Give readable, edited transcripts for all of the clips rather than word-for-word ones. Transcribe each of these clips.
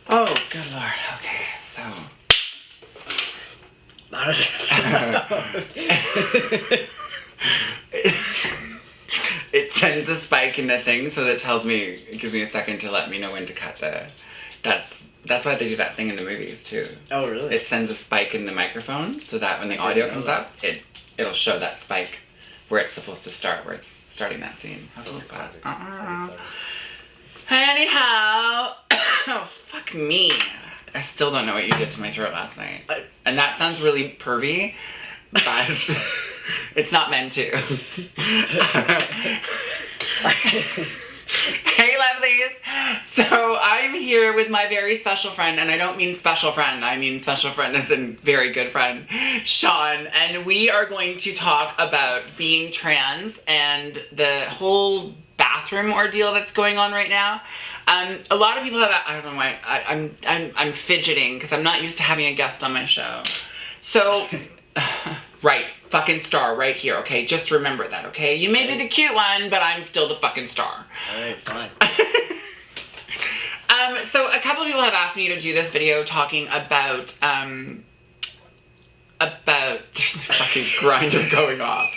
Oh, good lord. Okay, so. It sends a spike in the thing, so that tells me, it gives me a second to let me know when to cut the. That's why they do that thing in the movies too. Oh, really? It sends a spike in the microphone so that when the audio comes up, it'll show that spike where it's supposed to start, where it's starting that scene. How cool is that? Anyhow, oh fuck me. I still don't know what you did to my throat last night, and that sounds really pervy, but it's not meant to. Hey, lovelies! So I'm here with my very special friend, and I don't mean special friend, I mean special friend as in very good friend, Sean, and we are going to talk about being trans and the whole bathroom ordeal that's going on right now. A lot of people have, I don't know why, I'm fidgeting because I'm not used to having a guest on my show. So, right, fucking star right here, okay? Just remember that, okay? You may be the cute one, but I'm still the fucking star. Alright, fine. So a couple of people have asked me to do this video talking about there's a fucking grinder going off.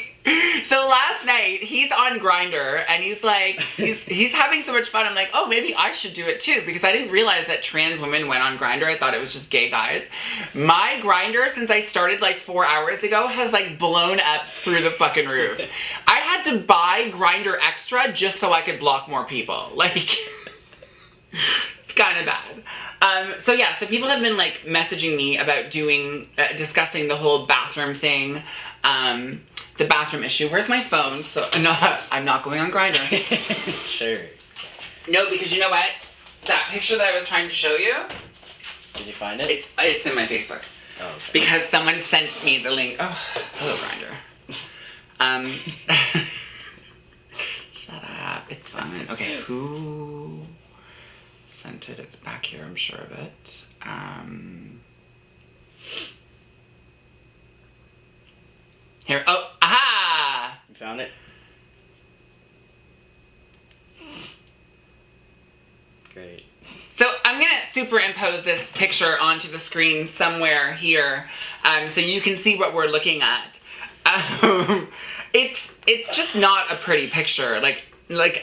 So last night, he's on Grindr, and he's like, he's having so much fun. I'm like, oh, maybe I should do it too, because I didn't realize that trans women went on Grindr. I thought it was just gay guys. My Grindr, since I started like 4 hours ago, has like blown up through the fucking roof. I had to buy Grindr Extra just so I could block more people. Like, it's kind of bad. So yeah, so people have been like messaging me about discussing the whole bathroom thing. The bathroom issue. Where's my phone? So no, I'm not going on Grindr. Sure. No, because you know what? That picture that I was trying to show you. Did you find it? It's in my Facebook. Oh, okay. Because someone sent me the link. Oh, hello Grindr. Shut up. It's fine. Okay, who sent it? It's back here. I'm sure of it. Here. Oh, aha! You found it? Great. So I'm gonna superimpose this picture onto the screen somewhere here, so you can see what we're looking at. It's just not a pretty picture, like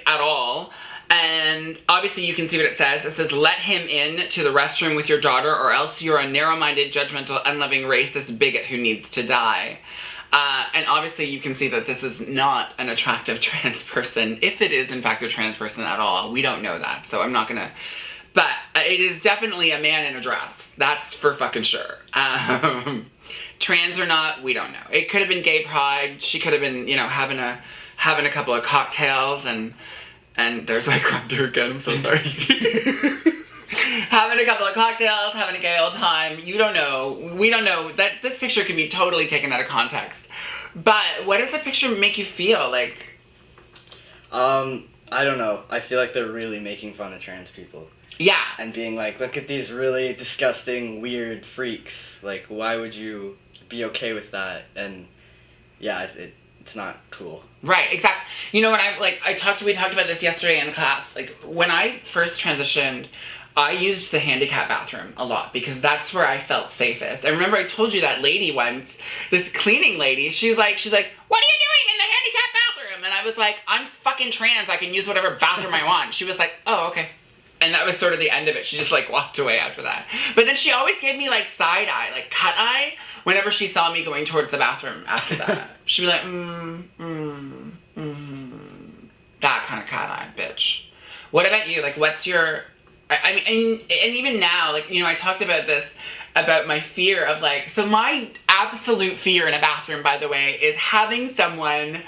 at all. And obviously you can see what it says. It says, let him in to the restroom with your daughter, or else you're a narrow-minded, judgmental, unloving, racist bigot who needs to die. And obviously you can see that this is not an attractive trans person. If it is, in fact, a trans person at all. We don't know that, so I'm not gonna... But it is definitely a man in a dress. That's for fucking sure. Trans or not, we don't know. It could have been gay pride. She could have been, you know, having a couple of cocktails, and there's like Grindr again, I'm so sorry. Having a couple of cocktails, having a gay old time. You don't know. We don't know. That this picture can be totally taken out of context. But what does the picture make you feel like? I don't know. I feel like they're really making fun of trans people. Yeah. And being like, look at these really disgusting, weird freaks. Like, why would you be okay with that? And yeah, it's not cool. Right, exactly. You know, when we talked about this yesterday in class. Like, when I first transitioned, I used the handicap bathroom a lot because that's where I felt safest. I remember I told you that lady once, this cleaning lady, she's like, what are you doing in the handicap bathroom? And I was like, I'm fucking trans, I can use whatever bathroom I want. She was like, oh, okay. And that was sort of the end of it. She just like walked away after that. But then she always gave me like side eye, like cut eye, whenever she saw me going towards the bathroom after that. She'd be like, that kind of cut eye, bitch. What about you? Like, what's your... I mean, and even now, like, you know, I talked about this, about my fear of like, so my absolute fear in a bathroom, by the way, is having someone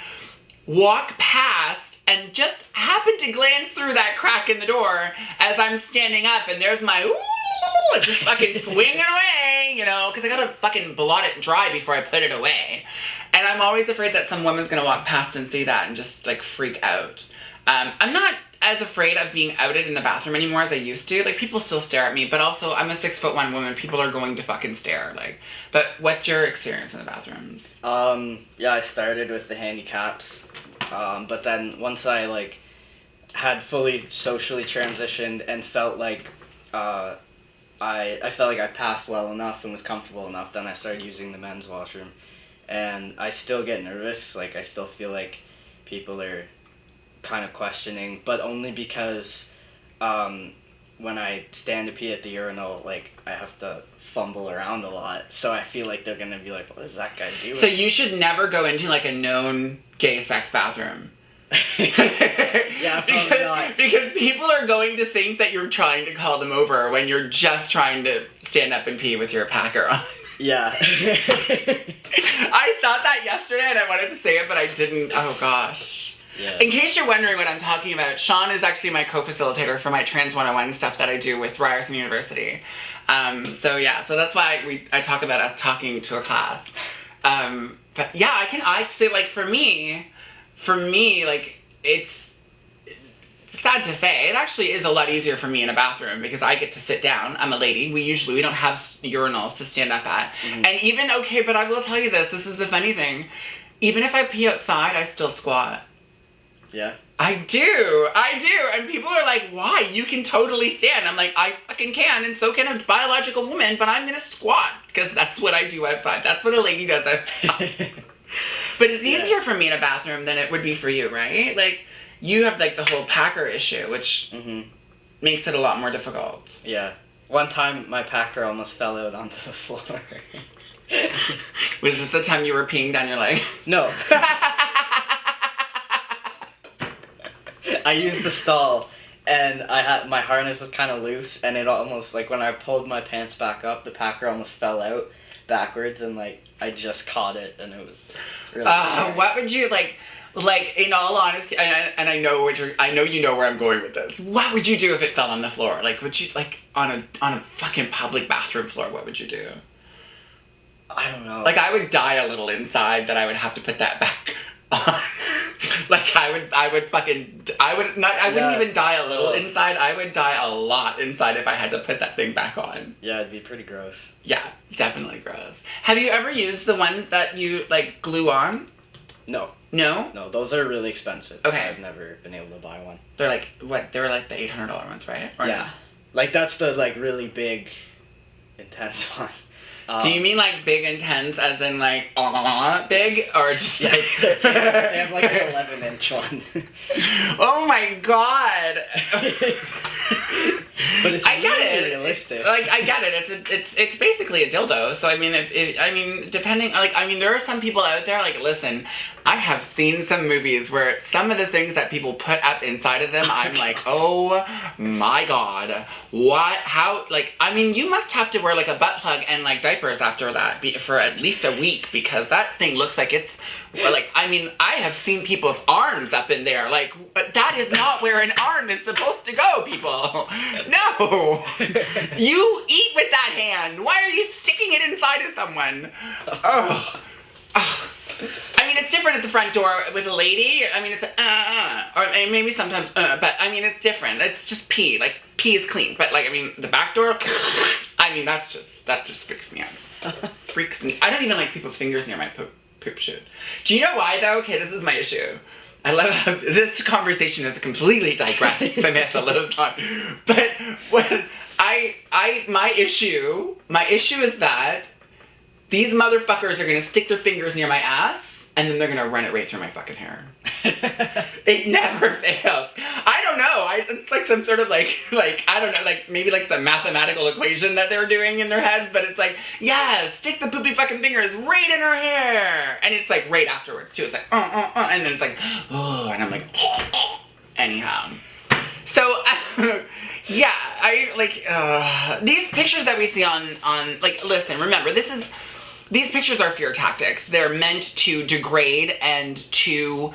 walk past and just happen to glance through that crack in the door as I'm standing up, and there's my, ooh, just fucking swinging away, you know, because I gotta fucking blot it dry before I put it away. And I'm always afraid that some woman's gonna walk past and see that and just like freak out. I'm not as afraid of being outed in the bathroom anymore as I used to. Like, people still stare at me, but also I'm a 6'1" woman. People are going to fucking stare. Like, but what's your experience in the bathrooms? Yeah, I started with the handicaps, but then once I like had fully socially transitioned and felt like I felt like I passed well enough and was comfortable enough, then I started using the men's washroom. And I still get nervous, like I still feel like people are kind of questioning, but only because when I stand to pee at the urinal, like I have to fumble around a lot, so I feel like they're gonna be like, what is that guy doing? So you should never go into like a known gay sex bathroom. Yeah, probably not. Because people are going to think that you're trying to call them over when you're just trying to stand up and pee with your packer on. Yeah. I thought that yesterday and I wanted to say it, but I didn't. Oh gosh. Yeah. In case you're wondering what I'm talking about, Sean is actually my co-facilitator for my Trans 101 stuff that I do with Ryerson University. So that's why I talk about us talking to a class. But yeah, I say like for me, like it's sad to say, it actually is a lot easier for me in a bathroom because I get to sit down. I'm a lady. We don't have urinals to stand up at. Mm-hmm. And even, okay, but I will tell you this is the funny thing. Even if I pee outside, I still squat. Yeah. I do. And people are like, why? You can totally stand. I'm like, I fucking can, and so can a biological woman, but I'm going to squat because that's what I do outside. That's what a lady does outside. But it's easier for me in a bathroom than it would be for you, right? Like, you have, like, the whole packer issue, which makes it a lot more difficult. Yeah. One time, my packer almost fell out onto the floor. Was this the time you were peeing down your leg? No. I used the stall, and my harness was kind of loose, and it almost, like, when I pulled my pants back up, the packer almost fell out backwards, and, like, I just caught it, and it was really scary. What would you, like, in all honesty, and I know you know where I'm going with this. What would you do if it fell on the floor? Like, would you, like, on a fucking public bathroom floor, what would you do? I don't know. Like, I would die a little inside that I would have to put that back on. Like, I wouldn't even die a little inside. I would die a lot inside if I had to put that thing back on. Yeah, it'd be pretty gross. Yeah, definitely gross. Have you ever used the one that you, like, glue on? No. No? No, those are really expensive. Okay. So I've never been able to buy one. They're like, what? They were like the $800 ones, right? Or yeah. No? Like, that's the, like, really big, intense one. Do you mean, like, big intense as in, like, big? Or just, like... They have, like, an 11-inch one. Oh, my God. But it's really realistic. Like, I get it. It's basically a dildo. So, I mean, depending... Like, I mean, there are some people out there, like, listen... I have seen some movies where some of the things that people put up inside of them, I'm like, oh my God. What? How? Like, I mean, you must have to wear like a butt plug and like diapers after that for at least a week because that thing looks like it's, like, I mean, I have seen people's arms up in there. Like, that is not where an arm is supposed to go, people. No. You eat with that hand. Why are you sticking it inside of someone? Oh. I mean, it's different at the front door with a lady. I mean, it's or maybe sometimes but I mean, it's different. It's just pee. Like, pee is clean. But, like, I mean, the back door, I mean, that just freaks me out. Freaks me. I don't even like people's fingers near my poop chute. Do you know why, though? Okay, this is my issue. I love how this conversation is completely digressed, Samantha Lozon. But when my issue is that these motherfuckers are gonna stick their fingers near my ass, and then they're gonna run it right through my fucking hair. It never fails. I don't know. It's like some sort of like I don't know, like maybe like some mathematical equation that they're doing in their head, but it's like, yeah, stick the poopy fucking fingers right in her hair, and it's like right afterwards too. It's like and then it's like, oh, and I'm like, anyhow. So. Yeah, I like these pictures that we see on like, listen, remember, these pictures are fear tactics. They're meant to degrade and to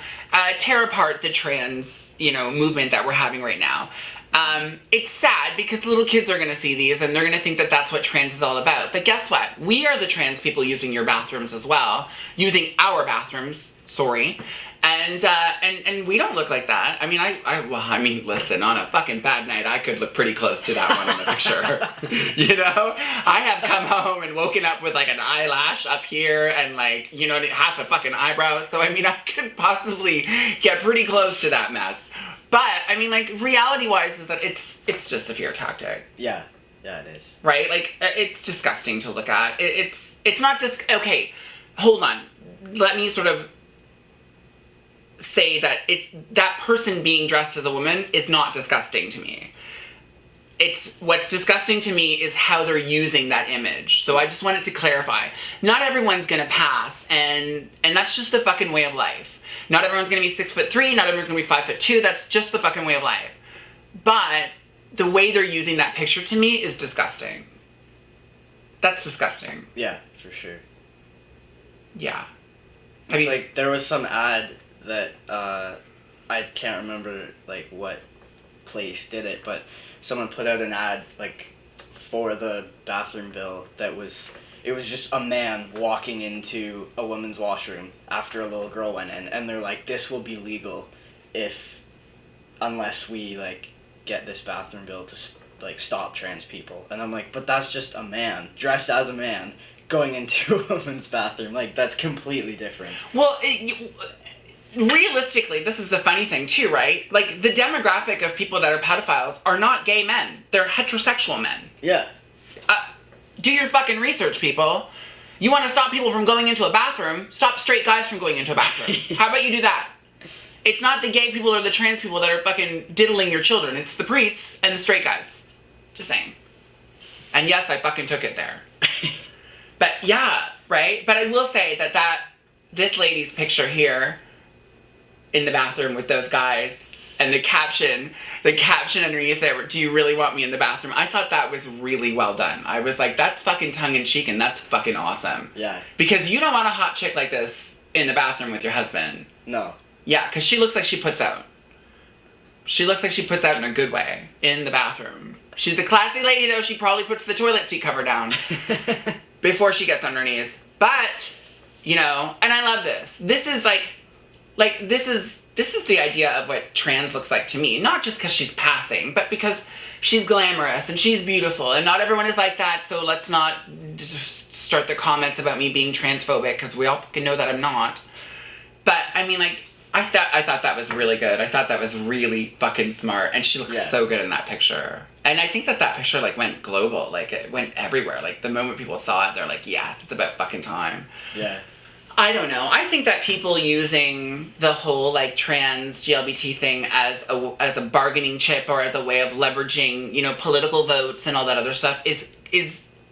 tear apart the trans, movement that we're having right now. It's sad because little kids are going to see these and they're going to think that that's what trans is all about. But guess what? We are the trans people using your bathrooms as well. Using our bathrooms, sorry. And we don't look like that. I mean, listen, on a fucking bad night, I could look pretty close to that one in the picture. I have come home and woken up with like an eyelash up here and like, half a fucking eyebrow. So, I mean, I could possibly get pretty close to that mess. But, I mean, like, reality-wise is that it's just a fear tactic. Yeah. Yeah, it is. Right? Like, it's disgusting to look at. It's not just, okay, hold on. Let me sort of say that it's, that person being dressed as a woman is not disgusting to me. It's, what's disgusting to me is how they're using that image. So I just wanted to clarify. Not everyone's gonna pass, and that's just the fucking way of life. Not everyone's gonna be 6'3", not everyone's gonna be 5'2", that's just the fucking way of life. But the way they're using that picture to me is disgusting. That's disgusting. Yeah, for sure. Yeah. It's like, there was some ad that, I can't remember, like, what place did it, but someone put out an ad, like, for the bathroom bill that was, it was just a man walking into a woman's washroom after a little girl went in, and they're like, this will be legal unless we, like, get this bathroom bill to, like, stop trans people. And I'm like, but that's just a man, dressed as a man, going into a woman's bathroom. Like, that's completely different. Well, realistically, this is the funny thing too, right? Like, the demographic of people that are pedophiles are not gay men. They're heterosexual men. Yeah. Do your fucking research, people. You want to stop people from going into a bathroom, stop straight guys from going into a bathroom. How about you do that? It's not the gay people or the trans people that are fucking diddling your children. It's the priests and the straight guys. Just saying. And yes, I fucking took it there. But yeah, right? But I will say that this lady's picture here in the bathroom with those guys, and the caption underneath there, do you really want me in the bathroom? I thought that was really well done. I was like, that's fucking tongue-in-cheek, and that's fucking awesome. Yeah. Because you don't want a hot chick like this in the bathroom with your husband. No. Yeah, because she looks like she puts out. She looks like she puts out in a good way in the bathroom. She's a classy lady, though. She probably puts the toilet seat cover down before she gets on her knees. But, you know, and I love this. This is this is the idea of what trans looks like to me. Not just because she's passing, but because she's glamorous and she's beautiful, and not everyone is like that, so let's not start the comments about me being transphobic, because we all can know that I'm not. But, I mean, like, I thought that was really good. I thought that was really fucking smart, and she looks so good in that picture. And I think that picture, like, went global. Like, it went everywhere. Like, the moment people saw it, they're like, yes, it's about fucking time. Yeah. I don't know. I think that people using the whole, like, trans GLBT thing as a bargaining chip, or as a way of leveraging, you know, political votes and all that other stuff is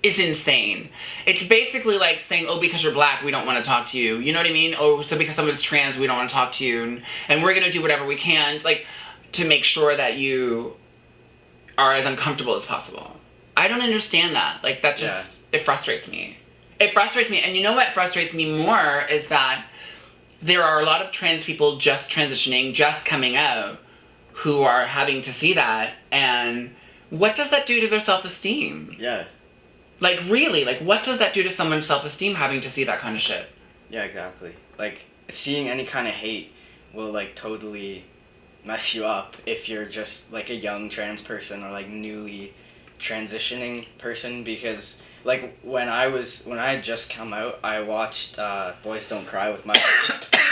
insane. It's basically like saying, oh, because you're black, we don't want to talk to you. You know what I mean? Oh, so because someone's trans, we don't want to talk to you. And we're going to do whatever we can, like, to make sure that you are as uncomfortable as possible. I don't understand that. Like, that just, it frustrates me. It frustrates me. And you know what frustrates me more is that there are a lot of trans people just transitioning, just coming out, who are having to see that. And what does that do to their self-esteem? Yeah. Like, really, like, what does that do to someone's self-esteem, having to see that kind of shit? Yeah, exactly. Like, seeing any kind of hate will, like, totally mess you up if you're just, like, a young trans person, or, like, newly transitioning person, because, like, when I had just come out, I watched Boys Don't Cry with my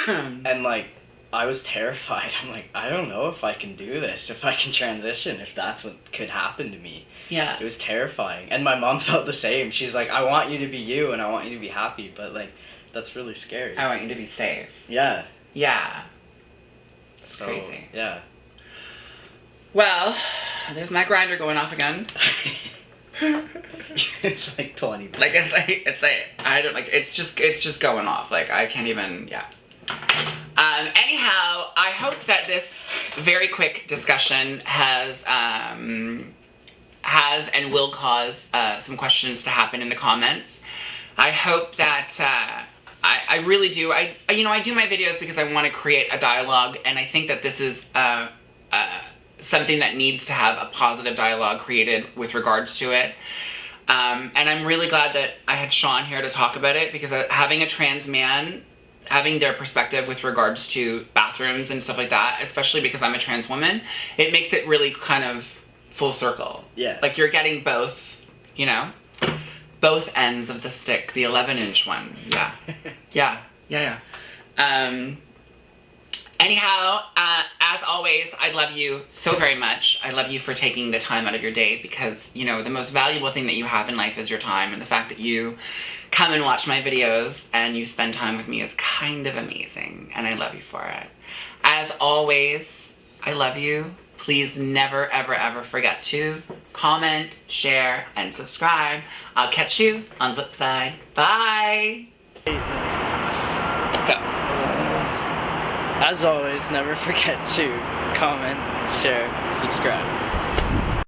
and, like, I was terrified. I'm like, I don't know if I can do this, if I can transition, if that's what could happen to me. Yeah. It was terrifying. And my mom felt the same. She's like, I want you to be you, and I want you to be happy, but, like, that's really scary. I want you to be safe. Yeah. Yeah. It's crazy. Yeah. Well, there's my grinder going off again. It's like 20 minutes. Like, it's like, I don't, like, it's just going off. Like, I can't even, yeah. Anyhow, I hope that this very quick discussion has and will cause some questions to happen in the comments. I hope that I really do. I do my videos because I want to create a dialogue, and I think that this is something that needs to have a positive dialogue created with regards to it. And I'm really glad that I had Sean here to talk about it, because having a trans man, having their perspective with regards to bathrooms and stuff like that, especially because I'm a trans woman, it makes it really kind of full circle. Yeah. Like, you're getting both, you know, both ends of the stick, the 11-inch one. Yeah. Yeah. Anyhow, as always, I love you so very much. I love you for taking the time out of your day because, you know, the most valuable thing that you have in life is your time, and the fact that you come and watch my videos and you spend time with me is kind of amazing, and I love you for it. As always, I love you. Please never, ever, ever forget to comment, share, and subscribe. I'll catch you on the flip side. Bye! Go. As always, never forget to comment, share, subscribe.